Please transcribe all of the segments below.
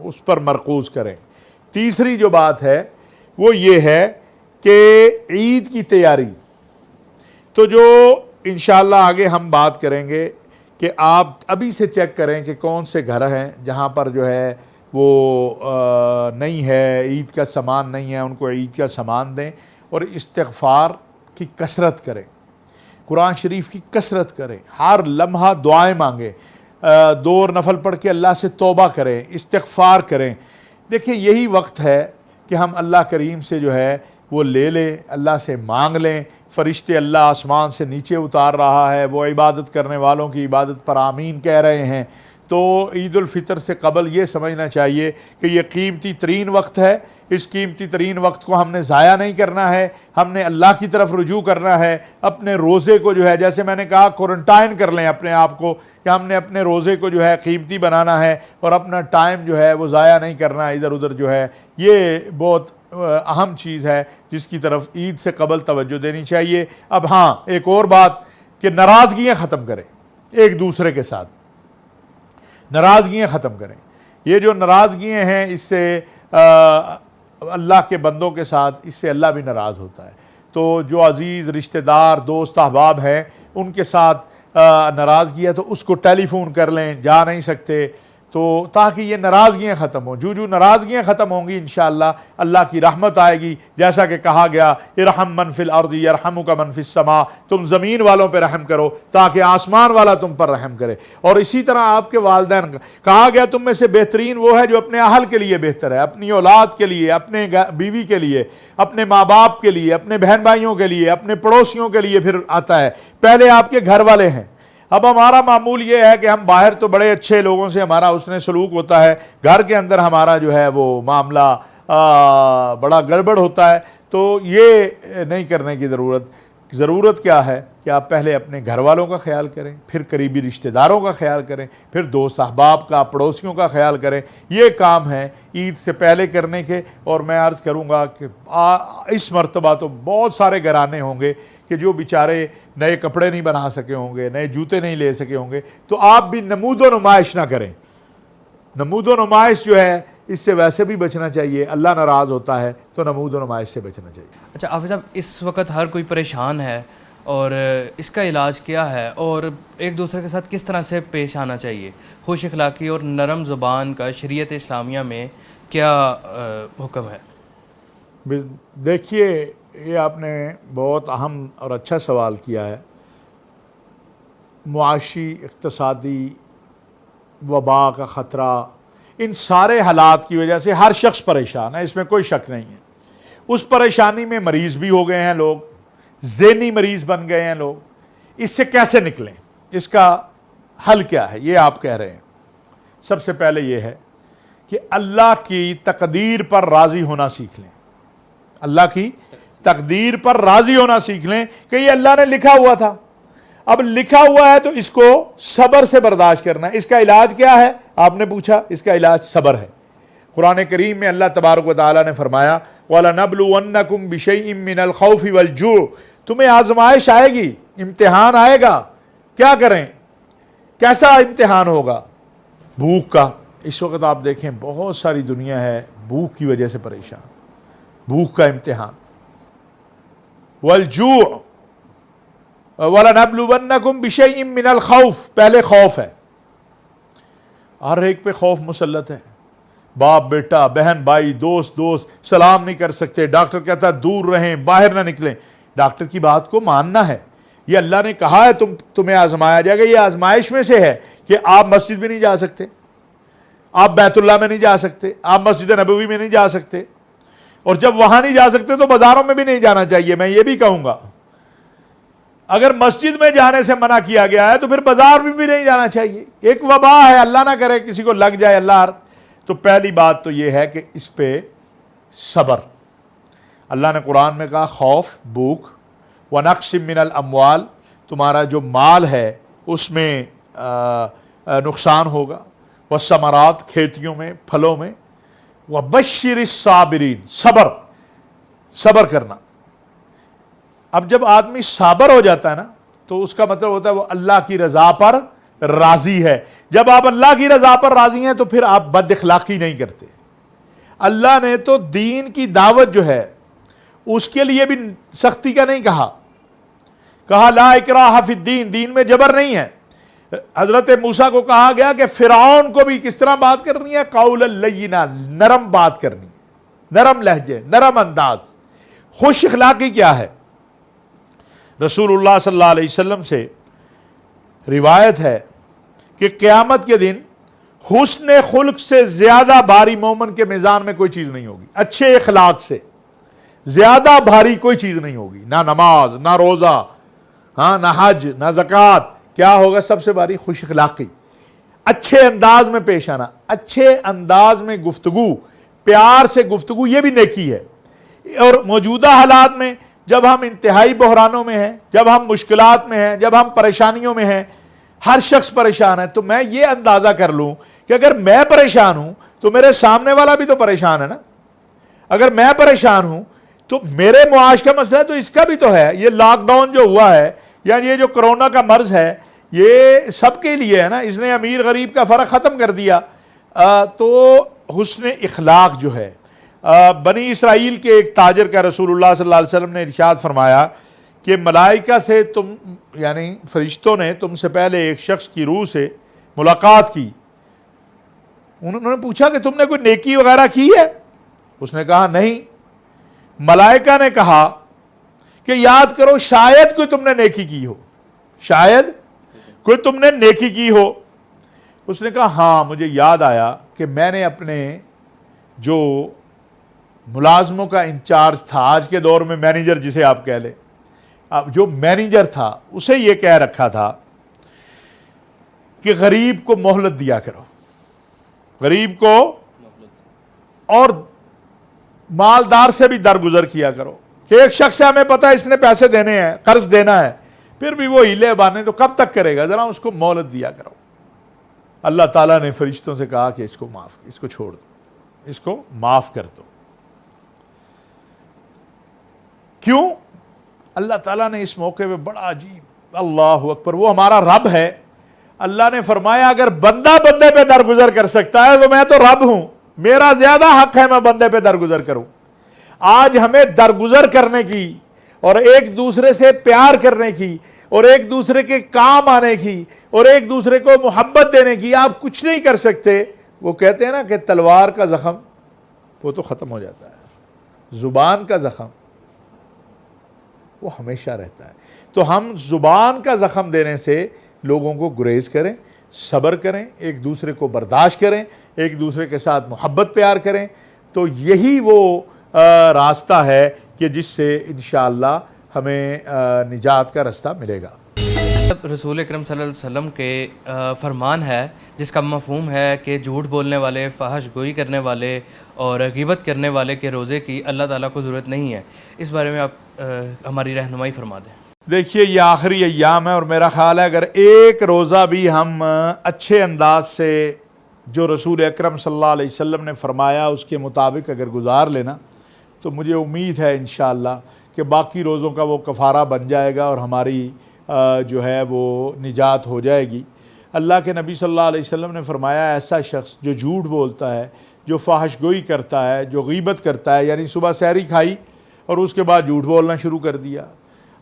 اس پر مرکوز کریں۔ تیسری جو بات ہے وہ یہ ہے کہ عید کی تیاری، تو جو انشاءاللہ آگے ہم بات کریں گے کہ آپ ابھی سے چیک کریں کہ کون سے گھر ہیں جہاں پر جو ہے وہ نہیں ہے، عید کا سامان نہیں ہے، ان کو عید کا سامان دیں، اور استغفار کی کثرت کریں، قرآن شریف کی کثرت کریں، ہر لمحہ دعائیں مانگیں، 2 نفل پڑھ کے اللہ سے توبہ کریں، استغفار کریں۔ دیکھیں یہی وقت ہے کہ ہم اللہ کریم سے جو ہے وہ لے لیں، اللہ سے مانگ لیں۔ فرشتے اللہ آسمان سے نیچے اتار رہا ہے، وہ عبادت کرنے والوں کی عبادت پر آمین کہہ رہے ہیں۔ تو عید الفطر سے قبل یہ سمجھنا چاہیے کہ یہ قیمتی ترین وقت ہے، اس قیمتی ترین وقت کو ہم نے ضائع نہیں کرنا ہے، ہم نے اللہ کی طرف رجوع کرنا ہے۔ اپنے روزے کو جو ہے، جیسے میں نے کہا، کوارنٹائن کر لیں اپنے آپ کو کہ ہم نے اپنے روزے کو جو ہے قیمتی بنانا ہے، اور اپنا ٹائم جو ہے وہ ضائع نہیں کرنا ادھر ادھر جو ہے۔ یہ بہت اہم چیز ہے جس کی طرف عید سے قبل توجہ دینی چاہیے۔ اب ہاں، ایک اور بات کہ ناراضگیاں ختم کریں ایک دوسرے کے ساتھ، ناراضگیاں ختم کریں۔ یہ جو ناراضگیاں ہیں اس سے اللہ کے بندوں کے ساتھ، اس سے اللہ بھی ناراض ہوتا ہے۔ تو جو عزیز رشتہ دار، دوست، احباب ہیں، ان کے ساتھ ناراضگی ہے تو اس کو ٹیلی فون کر لیں، جا نہیں سکتے تو تاکہ یہ ناراضگیاں ختم ہوں۔ جو ناراضگیاں ختم ہوں گی انشاءاللہ اللہ کی رحمت آئے گی، جیسا کہ کہا گیا ارحم من فی الارض یرحمک من فی السماء، تم زمین والوں پہ رحم کرو تاکہ آسمان والا تم پر رحم کرے۔ اور اسی طرح آپ کے والدین، کہا گیا تم میں سے بہترین وہ ہے جو اپنے اہل کے لیے بہتر ہے، اپنی اولاد کے لیے، اپنے بیوی کے لیے، اپنے ماں باپ کے لیے، اپنے بہن بھائیوں کے لیے، اپنے پڑوسیوں کے لیے پھر آتا ہے۔ پہلے آپ کے گھر والے ہیں۔ اب ہمارا معمول یہ ہے کہ ہم باہر تو بڑے اچھے لوگوں سے ہمارا اس نے سلوک ہوتا ہے، گھر کے اندر ہمارا جو ہے وہ معاملہ بڑا گڑبڑ ہوتا ہے۔ تو یہ نہیں کرنے کی ضرورت کیا ہے کہ آپ پہلے اپنے گھر والوں کا خیال کریں، پھر قریبی رشتہ داروں کا خیال کریں، پھر دوست احباب کا، پڑوسیوں کا خیال کریں۔ یہ کام ہے عید سے پہلے کرنے کے۔ اور میں عرض کروں گا کہ اس مرتبہ تو بہت سارے گھرانے ہوں گے کہ جو بیچارے نئے کپڑے نہیں بنا سکے ہوں گے، نئے جوتے نہیں لے سکے ہوں گے، تو آپ بھی نمود و نمائش نہ کریں۔ نمود و نمائش جو ہے اس سے ویسے بھی بچنا چاہیے، اللہ ناراض ہوتا ہے، تو نمود و نمائش سے بچنا چاہیے۔ اچھا حافظ صاحب، اس وقت ہر کوئی پریشان ہے، اور اس کا علاج کیا ہے، اور ایک دوسرے کے ساتھ کس طرح سے پیش آنا چاہیے؟ خوش اخلاقی اور نرم زبان کا شریعت اسلامیہ میں کیا حکم ہے؟ دیکھیے، یہ آپ نے بہت اہم اور اچھا سوال کیا ہے۔ معاشی، اقتصادی وبا کا خطرہ، ان سارے حالات کی وجہ سے ہر شخص پریشان ہے، اس میں کوئی شک نہیں ہے۔ اس پریشانی میں مریض بھی ہو گئے ہیں لوگ، ذہنی مریض بن گئے ہیں لوگ۔ اس سے کیسے نکلیں؟ اس کا حل کیا ہے؟ یہ آپ کہہ رہے ہیں۔ سب سے پہلے یہ ہے کہ اللہ کی تقدیر پر راضی ہونا سیکھ لیں۔ اللہ کی تقدیر پر راضی ہونا سیکھ لیں کہ یہ اللہ نے لکھا ہوا تھا، اب لکھا ہوا ہے تو اس کو صبر سے برداشت کرنا ہے۔ اس کا علاج کیا ہے؟ آپ نے پوچھا، اس کا علاج صبر ہے۔ قرآن کریم میں اللہ تبارک و تعالیٰ نے فرمایا وَلَنَبْلُوَنَّكُمْ بِشَيْءٍ مِّنَ الْخَوْفِ وَالْجُوعِ، تمہیں آزمائش آئے گی، امتحان آئے گا۔ کیا کریں؟ کیسا امتحان ہوگا؟ بھوک کا۔ اس وقت آپ دیکھیں بہت ساری دنیا ہے بھوک کی وجہ سے پریشان، بھوک کا امتحان۔ والجوع، وَلَنَبْلُوَنَّكُمْ بِشَيْءٍ مِّنَ الْخَوْفِ، پہلے خوف ہے، ہر ایک پہ خوف مسلط ہے۔ باپ بیٹا، بہن بھائی، دوست سلام نہیں کر سکتے، ڈاکٹر کہتا ہے دور رہیں، باہر نہ نکلیں۔ ڈاکٹر کی بات کو ماننا ہے، یہ اللہ نے کہا ہے تمہیں آزمایا جائے گا۔ یہ آزمائش میں سے ہے کہ آپ مسجد میں نہیں جا سکتے، آپ بیت اللہ میں نہیں جا سکتے، آپ مسجد نبوی میں نہیں جا سکتے، اور جب وہاں نہیں جا سکتے تو بازاروں میں بھی نہیں جانا چاہیے۔ میں یہ بھی کہوں گا اگر مسجد میں جانے سے منع کیا گیا ہے تو پھر بازار میں بھی نہیں جانا چاہیے۔ ایک وبا ہے، اللہ نہ کرے کسی کو لگ جائے، اللہ۔ تو پہلی بات تو یہ ہے کہ اس پہ صبر۔ اللہ نے قرآن میں کہا خوف، بھوک، وَنَقْصٍ مِّنَ الْأَمْوَالِ، تمہارا جو مال ہے اس میں نقصان ہوگا، وَالثَّمَرَاتِ، کھیتیوں میں، پھلوں میں، وَبَشِّرِ الصَّابِرِينَ، صبر کرنا۔ اب جب آدمی صابر ہو جاتا ہے نا تو اس کا مطلب ہوتا ہے وہ اللہ کی رضا پر راضی ہے۔ جب آپ اللہ کی رضا پر راضی ہیں تو پھر آپ بد اخلاقی نہیں کرتے۔ اللہ نے تو دین کی دعوت جو ہے اس کے لیے بھی سختی کا نہیں کہا لا اکراہ فی الدین، دین میں جبر نہیں ہے۔ حضرت موسیٰ کو کہا گیا کہ فرعون کو بھی کس طرح بات کرنی ہے، قولا لینا، نرم بات کرنی ہے، نرم لہجے، نرم انداز۔ خوش اخلاقی کیا ہے؟ رسول اللہ صلی اللہ علیہ وسلم سے روایت ہے کہ قیامت کے دن حسن خلق سے زیادہ بھاری مومن کے میزان میں کوئی چیز نہیں ہوگی۔ اچھے اخلاق سے زیادہ بھاری کوئی چیز نہیں ہوگی، نہ نماز، نہ روزہ، نہ حج، نہ زکوٰۃ۔ کیا ہوگا سب سے بھاری؟ خوش اخلاقی، اچھے انداز میں پیش آنا، اچھے انداز میں گفتگو، پیار سے گفتگو، یہ بھی نیکی ہے۔ اور موجودہ حالات میں جب ہم انتہائی بحرانوں میں ہیں، جب ہم مشکلات میں ہیں، جب ہم پریشانیوں میں ہیں، ہر شخص پریشان ہے، تو میں یہ اندازہ کر لوں کہ اگر میں پریشان ہوں تو میرے سامنے والا بھی تو پریشان ہے نا۔ اگر میں پریشان ہوں تو میرے معاش کا مسئلہ ہے تو اس کا بھی تو ہے۔ یہ لاک ڈاؤن جو ہوا ہے یا یہ جو کرونا کا مرض ہے یہ سب کے لیے ہے نا، اس نے امیر غریب کا فرق ختم کر دیا۔ تو حسن اخلاق جو ہے، بنی اسرائیل کے ایک تاجر کا رسول اللہ صلی اللہ علیہ وسلم نے ارشاد فرمایا کہ ملائکہ سے یعنی فرشتوں نے تم سے پہلے ایک شخص کی روح سے ملاقات کی۔ انہوں نے پوچھا کہ تم نے کوئی نیکی وغیرہ کی ہے؟ اس نے کہا نہیں۔ ملائکہ نے کہا کہ یاد کرو شاید کوئی تم نے نیکی کی ہو، شاید کوئی تم نے نیکی کی ہو۔ اس نے کہا ہاں مجھے یاد آیا کہ میں نے اپنے جو ملازموں کا انچارج تھا، آج کے دور میں مینیجر جسے آپ کہہ لیں، جو مینیجر تھا اسے یہ کہہ رکھا تھا کہ غریب کو مہلت دیا کرو، غریب کو، اور مالدار سے بھی درگزر کیا کرو۔ کہ ایک شخص ہے ہمیں پتہ ہے اس نے پیسے دینے ہیں، قرض دینا ہے، پھر بھی وہ ہیلے بانے تو کب تک کرے گا، ذرا اس کو مہلت دیا کرو۔ اللہ تعالیٰ نے فرشتوں سے کہا کہ اس کو چھوڑ دو، اس کو معاف کر دو۔ کیوں؟ اللہ تعالیٰ نے اس موقع پہ بڑا عجیب، اللہ اکبر، وہ ہمارا رب ہے۔ اللہ نے فرمایا اگر بندہ بندے پہ درگزر کر سکتا ہے تو میں تو رب ہوں، میرا زیادہ حق ہے میں بندے پہ درگزر کروں۔ آج ہمیں درگزر کرنے کی اور ایک دوسرے سے پیار کرنے کی اور ایک دوسرے کے کام آنے کی اور ایک دوسرے کو محبت دینے کی آپ کچھ نہیں کر سکتے۔ وہ کہتے ہیں نا کہ تلوار کا زخم وہ تو ختم ہو جاتا ہے، زبان کا زخم وہ ہمیشہ رہتا ہے۔ تو ہم زبان کا زخم دینے سے لوگوں کو گریز کریں، صبر کریں، ایک دوسرے کو برداشت کریں، ایک دوسرے کے ساتھ محبت پیار کریں، تو یہی وہ راستہ ہے کہ جس سے انشاءاللہ ہمیں نجات کا راستہ ملے گا۔ رسول اکرم صلی اللہ علیہ وسلم کے فرمان ہے جس کا مفہوم ہے کہ جھوٹ بولنے والے، فحش گوئی کرنے والے اور غیبت کرنے والے کے روزے کی اللہ تعالیٰ کو ضرورت نہیں ہے۔ اس بارے میں آپ ہماری رہنمائی فرما دیں۔ دیکھیے یہ آخری ایام ہے اور میرا خیال ہے اگر ایک روزہ بھی ہم اچھے انداز سے جو رسول اکرم صلی اللہ علیہ وسلم نے فرمایا اس کے مطابق اگر گزار لینا تو مجھے امید ہے انشاءاللہ کہ باقی روزوں کا وہ کفارہ بن جائے گا اور ہماری جو ہے وہ نجات ہو جائے گی۔ اللہ کے نبی صلی اللہ علیہ وسلم نے فرمایا ایسا شخص جو جھوٹ بولتا ہے، جو فحش گوئی کرتا ہے، جو غیبت کرتا ہے، یعنی صبح سحری کھائی اور اس کے بعد جھوٹ بولنا شروع کر دیا۔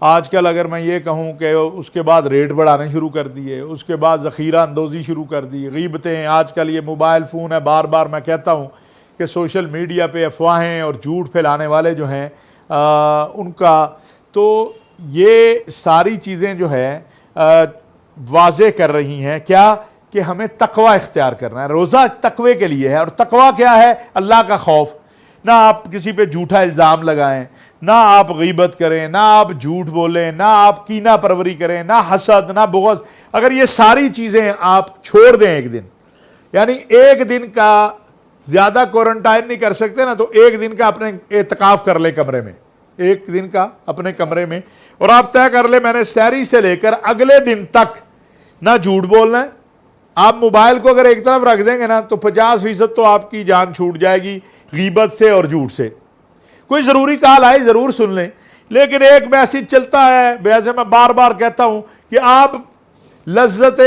آج کل اگر میں یہ کہوں کہ اس کے بعد ریٹ بڑھانے شروع کر دیے، اس کے بعد ذخیرہ اندوزی شروع کر دی، غیبتیں، آج کل یہ موبائل فون ہے، بار بار میں کہتا ہوں کہ سوشل میڈیا پہ افواہیں اور جھوٹ پھیلانے والے جو ہیں ان کا، تو یہ ساری چیزیں جو ہے واضح کر رہی ہیں کیا کہ ہمیں تقوی اختیار کرنا ہے۔ روزہ تقوی کے لیے ہے، اور تقوی کیا ہے؟ اللہ کا خوف۔ نہ آپ کسی پہ جھوٹا الزام لگائیں، نہ آپ غیبت کریں، نہ آپ جھوٹ بولیں، نہ آپ کینہ پروری کریں، نہ حسد، نہ بغض۔ اگر یہ ساری چیزیں آپ چھوڑ دیں ایک دن، یعنی ایک دن کا زیادہ کوارنٹائن نہیں کر سکتے نا، تو ایک دن کا اپنے اعتکاف کر لیں کمرے میں، ایک دن کا اپنے کمرے میں، اور آپ طے کر لیں میں نے سحری سے لے کر اگلے دن تک نہ جھوٹ بولنا ہے۔ آپ موبائل کو اگر ایک طرف رکھ دیں گے نا تو 50% تو آپ کی جان چھوٹ جائے گی غیبت سے اور جھوٹ سے۔ کوئی ضروری کال آئے ضرور سن لیں، لیکن ایک میسج چلتا ہے، ویسے میں بار بار کہتا ہوں کہ آپ لذت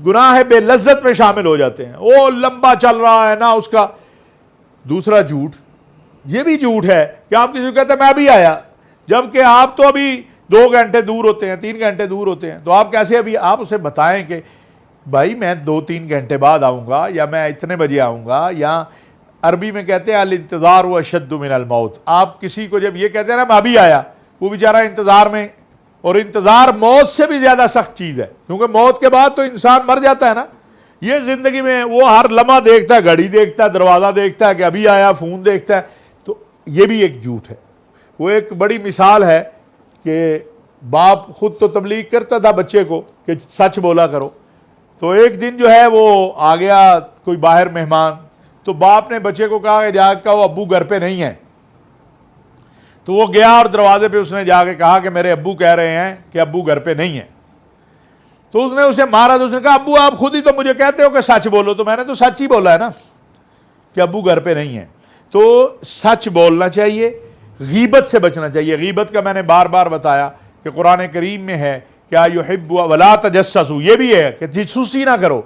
گناہ بے لذت میں شامل ہو جاتے ہیں، وہ لمبا چل رہا ہے نا اس کا۔ دوسرا جھوٹ، یہ بھی جھوٹ ہے کہ آپ کسی کو کہتے ہیں میں ابھی آیا، جبکہ آپ تو ابھی 2 گھنٹے دور ہوتے ہیں، 3 گھنٹے دور ہوتے ہیں، تو آپ کیسے ابھی؟ آپ اسے بتائیں کہ بھائی میں 2-3 گھنٹے بعد آؤں گا، یا میں اتنے بجے آؤں گا، یا عربی میں کہتے ہیں الانتظار اشد من الموت۔ آپ کسی کو جب یہ کہتے ہیں نا میں ابھی آیا، وہ بیچارہ انتظار میں، اور انتظار موت سے بھی زیادہ سخت چیز ہے، کیونکہ موت کے بعد تو انسان مر جاتا ہے نا۔ یہ زندگی میں وہ ہر لمحہ دیکھتا ہے، گھڑی دیکھتا ہے، دروازہ دیکھتا ہے کہ ابھی آیا، فون دیکھتا ہے، تو یہ بھی ایک جھوٹ ہے۔ وہ ایک بڑی مثال ہے کہ باپ خود تو تبلیغ کرتا تھا بچے کو کہ سچ بولا کرو، تو ایک دن جو ہے وہ آ گیا کوئی باہر مہمان، تو باپ نے بچے کو کہا کہ جا کے وہ ابو گھر پہ نہیں ہیں، تو وہ گیا اور دروازے پہ اس نے جا کے کہا کہ میرے ابو کہہ رہے ہیں کہ ابو گھر پہ نہیں ہیں۔ تو اس نے اسے مارا، تو اس نے کہا ابو آپ خود ہی تو مجھے کہتے ہو کہ سچ بولو، تو میں نے تو سچ ہی بولا ہے نا کہ ابو گھر پہ نہیں ہیں۔ تو سچ بولنا چاہیے، غیبت سے بچنا چاہیے۔ غیبت کا میں نے بار بار بتایا کہ قرآن کریم میں ہے کیا یحب ولا تجسسوا، یہ بھی ہے کہ جاسوسی نہ کرو۔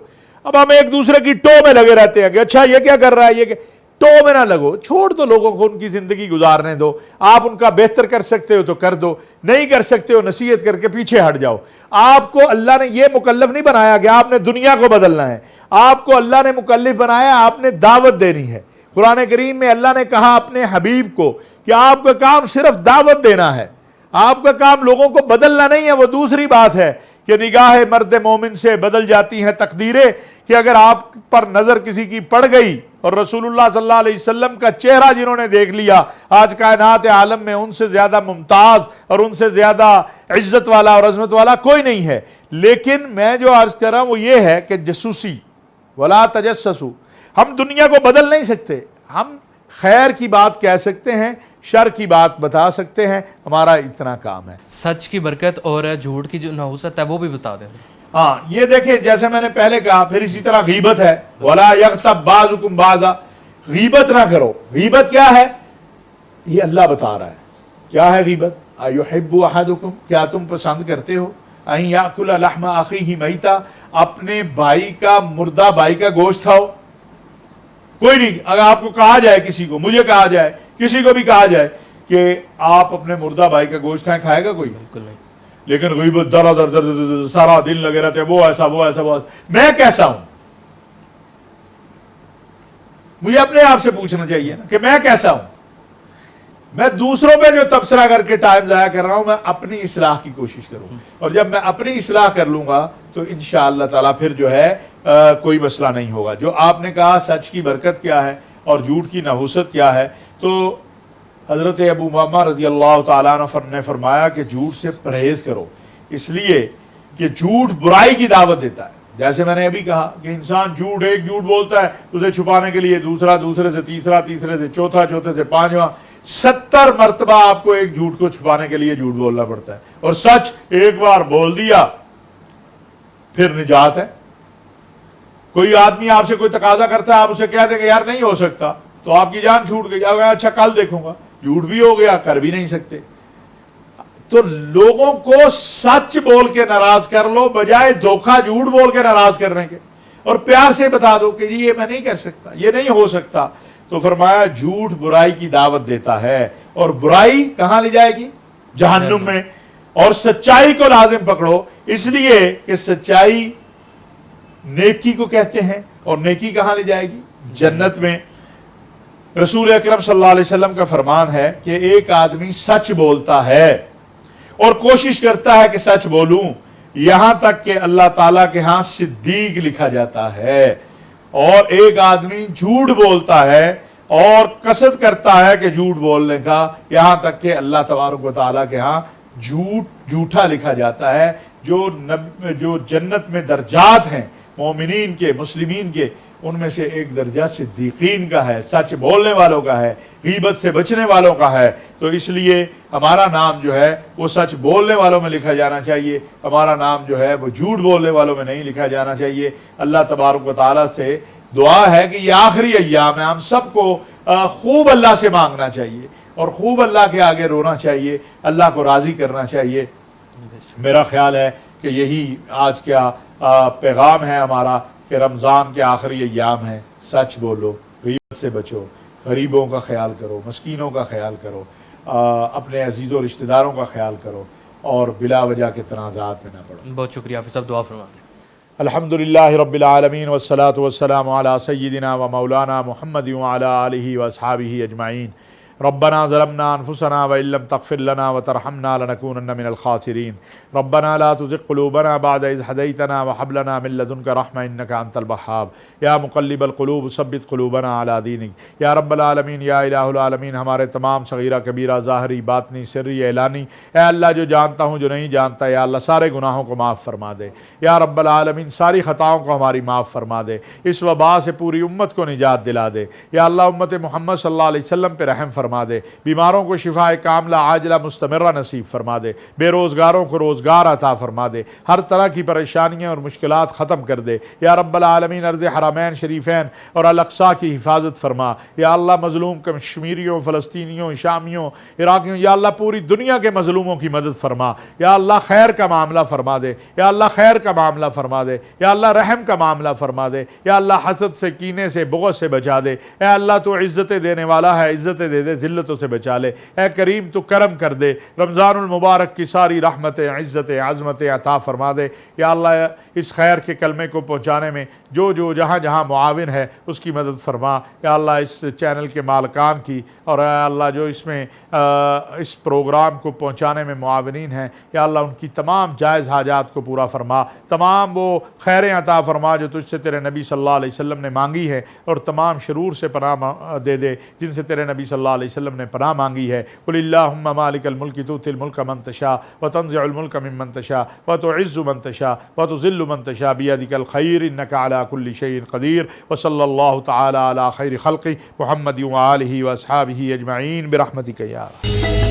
اب ہم ایک دوسرے کی ٹو میں لگے رہتے ہیں کہ اچھا یہ کیا کر رہا ہے، یہ کہ ٹو میں نہ لگو، چھوڑ دو لوگوں کو ان کی زندگی گزارنے دو۔ آپ ان کا بہتر کر سکتے ہو تو کر دو، نہیں کر سکتے ہو نصیحت کر کے پیچھے ہٹ جاؤ۔ آپ کو اللہ نے یہ مکلف نہیں بنایا کہ آپ نے دنیا کو بدلنا ہے، آپ کو اللہ نے مکلف بنایا آپ نے دعوت دینی ہے۔ قرآن کریم میں اللہ نے کہا اپنے حبیب کو کہ آپ کا کام صرف دعوت دینا ہے، آپ کا کام لوگوں کو بدلنا نہیں ہے۔ وہ دوسری بات ہے کہ نگاہ مرد مومن سے بدل جاتی ہیں تقدیریں، کہ اگر آپ پر نظر کسی کی پڑ گئی اور رسول اللہ صلی اللہ علیہ وسلم کا چہرہ جنہوں نے دیکھ لیا، آج کائنات عالم میں ان سے زیادہ ممتاز اور ان سے زیادہ عزت والا اور عظمت والا کوئی نہیں ہے۔ لیکن میں جو عرض کر رہا ہوں وہ یہ ہے کہ جاسوسی ولا تجسسوا، ہم دنیا کو بدل نہیں سکتے، ہم خیر کی بات کہہ سکتے ہیں، شر کی بات بتا سکتے ہیں، ہمارا اتنا کام ہے۔ سچ کی برکت اور جھوٹ کی جو نحوست ہے وہ بھی بتا دیں۔ ہاں یہ دیکھیں جیسے میں نے پہلے کہا، پھر اسی طرح غیبت ہے، وَلَا يَغْتَبْ بَعْضُكُمْ بَعْضًا، غیبت نہ کرو۔ غیبت کیا ہے یہ اللہ بتا رہا ہے، کیا ہے غیبت؟ أَيُحِبُّ أَحَدُكُمْ، کیا تم پسند کرتے ہو أَن يَأْكُلَ لَحْمَ أَخِيهِ مَيْتًا، اپنے بھائی کا مردہ بھائی کا گوشت کھاؤ؟ کوئی نہیں۔ اگر آپ کو کہا جائے، کسی کو، مجھے کہا جائے، کسی کو بھی کہا جائے کہ آپ اپنے مردہ بھائی کا گوشت کھائیں، کھائے گا کوئی؟ بالکل نہیں۔ لیکن غیبت در در در در سارا دن لگے رہتے ہیں، وہ ایسا وہ ایسا وہ ایسا۔ میں کیسا ہوں؟ مجھے اپنے آپ سے پوچھنا چاہیے نا کہ میں کیسا ہوں۔ میں دوسروں پہ جو تبصرہ کر کے ٹائم ضائع کر رہا ہوں، میں اپنی اصلاح کی کوشش کروں، اور جب میں اپنی اصلاح کر لوں گا تو انشاءاللہ تعالیٰ پھر جو ہے کوئی مسئلہ نہیں ہوگا۔ جو آپ نے کہا سچ کی برکت کیا ہے اور جھوٹ کی نحوست کیا ہے، تو حضرت ابو امامہ رضی اللہ تعالیٰ عنہ نے فرمایا کہ جھوٹ سے پرہیز کرو، اس لیے کہ جھوٹ برائی کی دعوت دیتا ہے۔ جیسے میں نے ابھی کہا کہ انسان ایک جھوٹ بولتا ہے، اسے چھپانے کے لیے دوسرا، دوسرے سے تیسرا، تیسرے سے چوتھا، چوتھے سے پانچواں، 70 مرتبہ آپ کو ایک جھوٹ کو چھپانے کے لیے جھوٹ بولنا پڑتا ہے، اور سچ ایک بار بول دیا پھر نجات ہے۔ کوئی آدمی آپ سے کوئی تقاضا کرتا ہے، آپ اسے کہہ دیں کہ یار نہیں ہو سکتا، تو آپ کی جان چھوٹ گئی، اچھا کل دیکھوں گا، جھوٹ بھی ہو گیا، کر بھی نہیں سکتے۔ تو لوگوں کو سچ بول کے ناراض کر لو بجائے دھوکہ جھوٹ بول کے ناراض کرنے کے، اور پیار سے بتا دو کہ یہ میں نہیں کر سکتا، یہ نہیں ہو سکتا۔ تو فرمایا جھوٹ برائی کی دعوت دیتا ہے، اور برائی کہاں لے جائے گی؟ جہنم میں۔ اور سچائی کو لازم پکڑو، اس لیے کہ سچائی نیکی کو کہتے ہیں، اور نیکی کہاں لے جائے گی؟ جنت میں۔ رسول اکرم صلی اللہ علیہ وسلم کا فرمان ہے کہ ایک آدمی سچ بولتا ہے اور کوشش کرتا ہے کہ سچ بولوں، یہاں تک کہ اللہ تعالیٰ کے ہاں صدیق لکھا جاتا ہے، اور ایک آدمی جھوٹ بولتا ہے اور قصد کرتا ہے کہ جھوٹ بولنے کا، یہاں تک کہ اللہ تبارک و تعالیٰ کے ہاں جھوٹا لکھا جاتا ہے۔ جو جنت میں درجات ہیں مومنین کے، مسلمین کے، ان میں سے ایک درجہ صدیقین کا ہے، سچ بولنے والوں کا ہے، غیبت سے بچنے والوں کا ہے۔ تو اس لیے ہمارا نام جو ہے وہ سچ بولنے والوں میں لکھا جانا چاہیے، ہمارا نام جو ہے وہ جھوٹ بولنے والوں میں نہیں لکھا جانا چاہیے۔ اللہ تبارک و تعالیٰ سے دعا ہے کہ یہ آخری ایام ہے، ہم سب کو خوب اللہ سے مانگنا چاہیے، اور خوب اللہ کے آگے رونا چاہیے، اللہ کو راضی کرنا چاہیے۔ میرا خیال ہے کہ یہی آج کا پیغام ہے ہمارا کہ رمضان کے آخری ایام ہیں، سچ بولو، غیبت سے بچو، غریبوں کا خیال کرو، مسکینوں کا خیال کرو، اپنے عزیز و رشتہ داروں کا خیال کرو، اور بلا وجہ کے تنازعات میں نہ پڑو۔ بہت شکریہ حافظ صاحب، دعا فرمائیں۔ الحمدللہ رب العالمین والصلاة والسلام علی سیدنا و مولانا محمد وعلی آلہ واصحابہ اجمعین۔ ربنا ظلمنا انفسنا وان لم تغفر لنا وترحمنا لنكونن من الخاسرین۔ ربنا لا تزغ قلوبنا بعد اذ هديتنا وهب لنا من لدنك رحمة انك انت الوهاب۔ یا مقلب القلوب ثبت قلوبنا على دینک۔ یا رب العالمین، یا الہ العالمین، ہمارے تمام صغیرہ کبیرہ، ظاہری باطنی سری اعلانی، اے اللہ جو جانتا ہوں جو نہیں جانتا، یا اللہ سارے گناہوں کو معاف فرما دے۔ یا رب العالمین، ساری خطاؤں کو ہماری معاف فرما دے، اس وبا سے پوری امت کو نجات دلا دے۔ یا اللہ امت محمد صلی اللہ علیہ وسلم پہ رحم فرما دے، بیماروں کو شفاء کاملہ عاجلہ مستمرہ نصیب فرما دے، بے روزگاروں کو روزگار عطا فرما دے، ہر طرح کی پریشانیاں اور مشکلات ختم کر دے۔ یا رب العالمین، ارض حرمین شریفین اور الاقصی کی حفاظت فرما۔ یا اللہ مظلوم کشمیریوں، فلسطینیوں، شامیوں، عراقیوں، یا اللہ پوری دنیا کے مظلوموں کی مدد فرما۔ یا اللہ خیر کا معاملہ فرما دے، یا اللہ خیر کا معاملہ فرما دے، یا اللہ رحم کا معاملہ فرما دے، یا اللہ حسد سے، کینے سے، بغض سے بچا دے۔ اے اللہ تو عزتیں دینے والا ہے، عزتیں دے دے، ذلتوں سے بچا لے۔ اے کریم تو کرم کر دے، رمضان المبارک کی ساری رحمتیں، عزتیں، عظمتیں عطا فرما دے۔ یا اللہ اس خیر کے کلمے کو پہنچانے میں جو جہاں جہاں معاون ہے اس کی مدد فرما۔ یا اللہ اس چینل کے مالکان کی، اور اے اللہ جو اس میں اس پروگرام کو پہنچانے میں معاونین ہیں، یا اللہ ان کی تمام جائز حاجات کو پورا فرما، تمام وہ خیریں عطا فرما جو تجھ سے تیرے نبی صلی اللہ علیہ وسلم نے مانگی ہے، اور تمام شرور سے پناہ دے دے جن سے تیرے نبی صلی اللہ علیہ وسلم نے پناہ مانگی ہے۔ قل اللہم مالک الملک تؤتی الملک من تشاء وتنزع الملک ممن تشاء وتعز من تشاء وتذل من تشاء بیدک الخیر انک علی کل شیء قدیر۔ وصلی اللہ تعالی علی خیر خلقہ محمد وآلہ واصحابہ اجمعین برحمتک یا